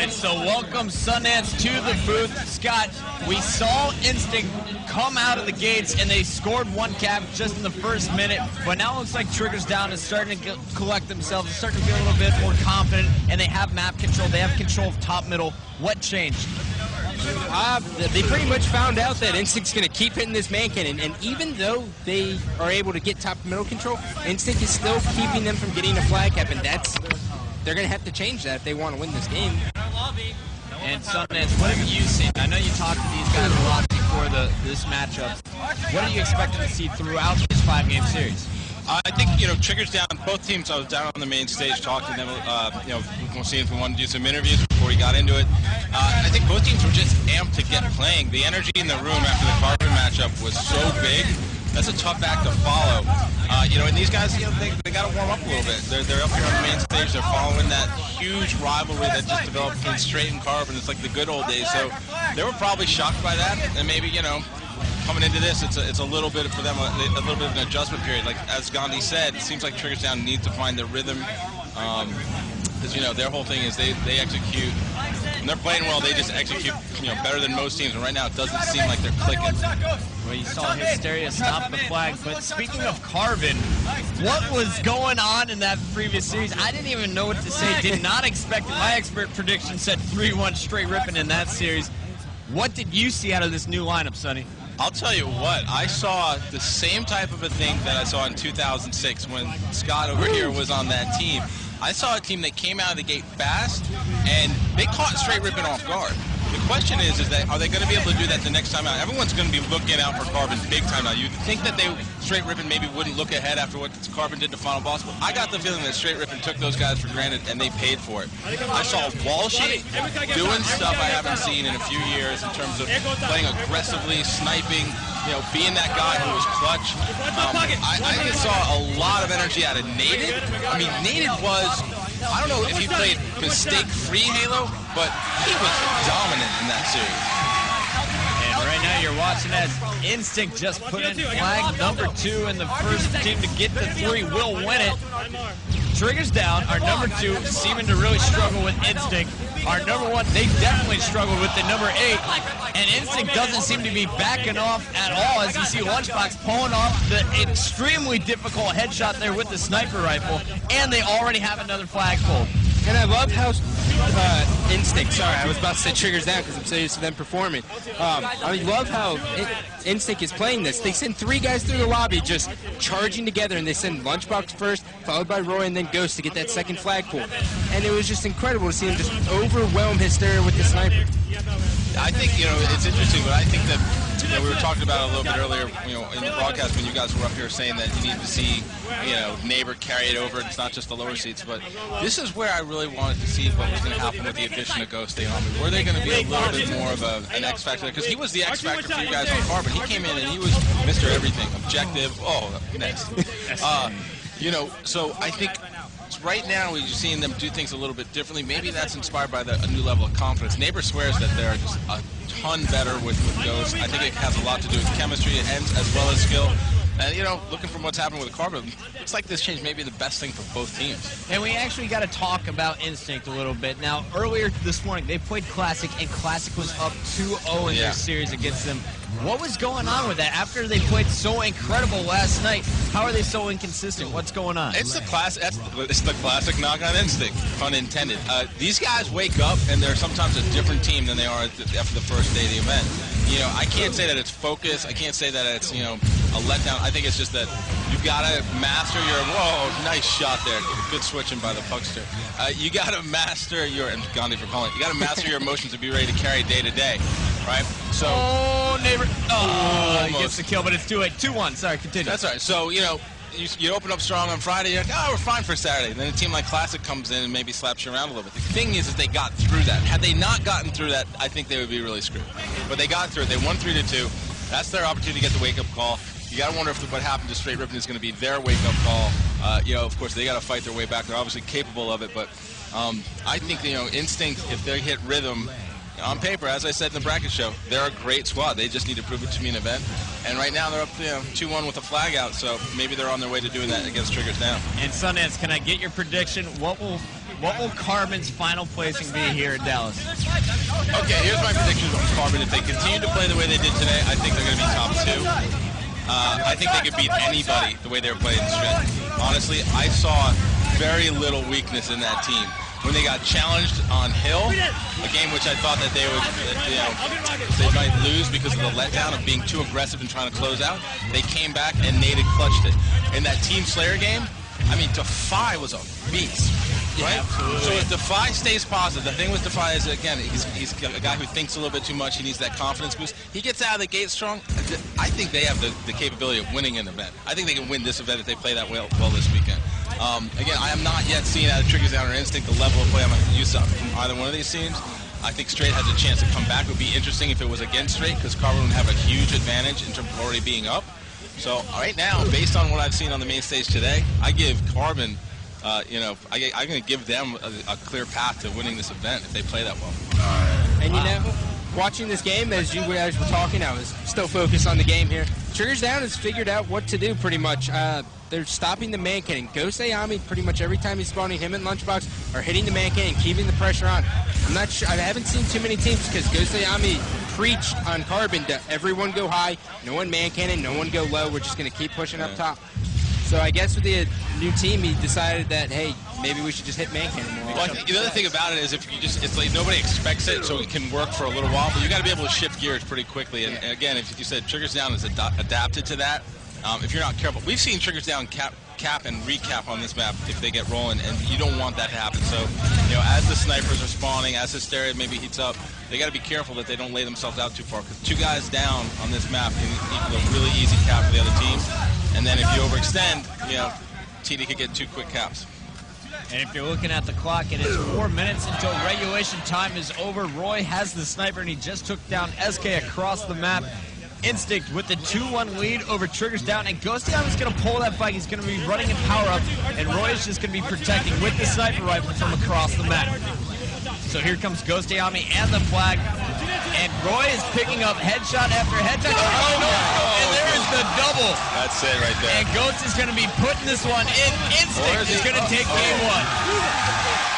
right, so welcome Sundance to the booth. Scott, we saw Instinct come out of the gates and they scored one cap just in the first minute, but now it looks like Triggers Down is starting to collect themselves, starting to feel a little bit more confident, and they have map control, they have control of top middle. What changed? They pretty much found out that Instinct's going to keep hitting this man cannon, and even though they are able to get top middle control, Instinct is still keeping them from getting a flag cap, and they're going to have to change that if they want to win this game. And Sundance, what have you seen? I know you talked to these guys a lot before this matchup. What are you expecting to see throughout this 5-game series? I think, Triggers Down, both teams, I was down on the main stage talking to them, we'll see if we wanted to do some interviews before we got into it. I think both teams were just amped to get playing. The energy in the room after the Carbon matchup was so big. That's a tough act to follow. And these guys, they got to warm up a little bit. They're up here on the main stage. They're following that huge rivalry that just developed between Straight and Carbon. It's like the good old days. So they were probably shocked by that, and maybe, coming into this, it's a little bit for them, a little bit of an adjustment period. Like as Gandhi said, it seems like Triggers Down needs to find their rhythm, because their whole thing is they execute. When they're playing well, they just execute better than most teams. And right now, it doesn't seem like they're clicking. Well, you saw Hysteria stop the flag. But speaking of Carbon, what was going on in that previous series? I didn't even know what to say. Did not expect it. My expert prediction said 3-1 straight ripping in that series. What did you see out of this new lineup, Sonny? I'll tell you what, I saw the same type of a thing that I saw in 2006 when Scott over here was on that team. I saw a team that came out of the gate fast, and they caught Straight Ripping off guard. The question is that are they going to be able to do that the next time out? Everyone's going to be looking out for Carbon big time now. You'd think that Straight Ripping maybe wouldn't look ahead after what Carbon did to Final Boss, but I got the feeling that Straight Ripping took those guys for granted, and they paid for it. I saw Walshy doing stuff I haven't seen in a few years in terms of playing aggressively, sniping, being that guy who was clutch. I just saw a lot of energy out of Native. I mean, Native was, I don't know if he played mistake-free Halo, but he was dominant in that series. And right now you're watching as Instinct just put in flag number 2, and the first team to get to 3 will win it. Triggers Down, our number 2, seeming to really struggle with Instinct. Our number 1, they definitely struggled with the number 8. And Instinct doesn't seem to be backing off at all, as you see Lunchbox pulling off the extremely difficult headshot there with the sniper rifle. And they already have another flagpole. And I love how Instinct, sorry, I was about to say Triggers Down because I'm so used to them performing. I love how Instinct is playing this. They send 3 guys through the lobby just charging together, and they send Lunchbox first, followed by Roy, and then Ghost to get that second flagpole. And it was just incredible to see him just overwhelm Hysteria with the sniper. I think, it's interesting, but I think that, we were talking about it a little bit earlier, in the broadcast when you guys were up here saying that you need to see, Neighbor carry it over. It's not just the lower seats, but this is where I really wanted to see what was going to happen with the addition of Ghost Army. Were they going to be a little bit more of an X factor? Because he was the X factor for you guys on Carbon. He came in and he was Mr. Everything, objective. Oh, next. So I think right now we're seeing them do things a little bit differently. Maybe that's inspired by a new level of confidence. Neighbor swears that they're just a ton better with Ghost. I think it has a lot to do with chemistry and as well as skill. And, looking from what's happened with Carbon, looks like this change may be the best thing for both teams. And we actually got to talk about Instinct a little bit. Now, earlier this morning, they played Classic, and Classic was up 2-0 in their series against them. What was going on with that? After they played so incredible last night, how are they so inconsistent? What's going on? It's the classic knock on Instinct, pun intended. These guys wake up, and they're sometimes a different team than they are after the first day of the event. I can't say that it's focus. I can't say that it's, a letdown. I think it's just that you've got to master your, whoa, nice shot there. Good switching by the puckster. You got to master your, and Gandhi for calling, you got to master your emotions to be ready to carry day to day, right? So. Oh, Neighbor. Oh, he gets the kill, but it's too late. 2-1. Sorry, continue. That's all right. So, you open up strong on Friday, you're like, oh, we're fine for Saturday. And then a team like Classic comes in and maybe slaps you around a little bit. The thing is they got through that. Had they not gotten through that, I think they would be really screwed. But they got through it. They won 3-2. That's their opportunity to get the wake-up call. You got to wonder if what happened to Straight Ripping is going to be their wake-up call. Of course, they got to fight their way back. They're obviously capable of it. But I think, Instinct, if they hit rhythm, on paper, as I said in the bracket show, they're a great squad. They just need to prove it to me in an event. And right now they're up 2-1 with a flag out, so maybe they're on their way to doing that against Triggers Down. And Sundance, can I get your prediction? What will what will Carbon's final placing be here in Dallas? Okay, here's my prediction of Carbon. If they continue to play the way they did today, I think they're going to be top 2. I think they could beat anybody the way they were playing strength. Honestly, I saw very little weakness in that team. When they got challenged on Hill, a game which I thought that they would, they might lose because of the letdown of being too aggressive and trying to close out, they came back and Nate clutched it. In that Team Slayer game, I mean, Defy was a beast. Right? So if Defy stays positive, the thing with Defy is, again, he's a guy who thinks a little bit too much. He needs that confidence boost. He gets out of the gate strong. I think they have the capability of winning an event. I think they can win this event if they play that well this weekend. Again, I am not yet seeing out of Triggers Down or Instinct the level of play I'm used to from either one of these teams. I think Straight has a chance to come back. It would be interesting if it was against Straight because Carbon would have a huge advantage in terms of already being up. So right now, based on what I've seen on the main stage today, I give Carbon I'm going to give them a clear path to winning this event if they play that well. And you know, watching this game, as you guys were talking, I was still focused on the game here. Triggers Down has figured out what to do pretty much. They're stopping the man cannon. Ghost Ayami, pretty much every time he's spawning, him and Lunchbox are hitting the man cannon, keeping the pressure on. I'm not sure. I haven't seen too many teams because Ghost Ayami preached on Carbon to everyone go high, no one man cannon, no one go low. We're just going to keep pushing up top. So I guess with the new team, he decided that, hey, maybe we should just hit man cannon more. Well, the other thing about it is if you just, it's like nobody expects it, so it can work for a little while, but you got to be able to shift gears pretty quickly. And again, if you said Triggers Down is adapted to that, if you're not careful, we've seen Triggers Down cap and recap on this map if they get rolling, and you don't want that to happen. So, as the snipers are spawning, as Hysteria maybe heats up, they got to be careful that they don't lay themselves out too far, because 2 guys down on this map can equal a really easy cap for the other team. And then if you overextend, TD could get 2 quick caps. And if you're looking at the clock, it is 4 minutes until regulation time is over. Roy has the sniper, and he just took down SK across the map. Instinct with the 2-1 lead over Triggers Down, and Ghosty is going to pull that fight. He's going to be running in power up, and Roy is just going to be protecting with the sniper rifle from across the map. So here comes Ghosty and the flag, and Roy is picking up headshot after headshot. Oh, no! And there is the double. That's it right there. And Ghost is going to be putting this one in. Instinct is going to take game 1.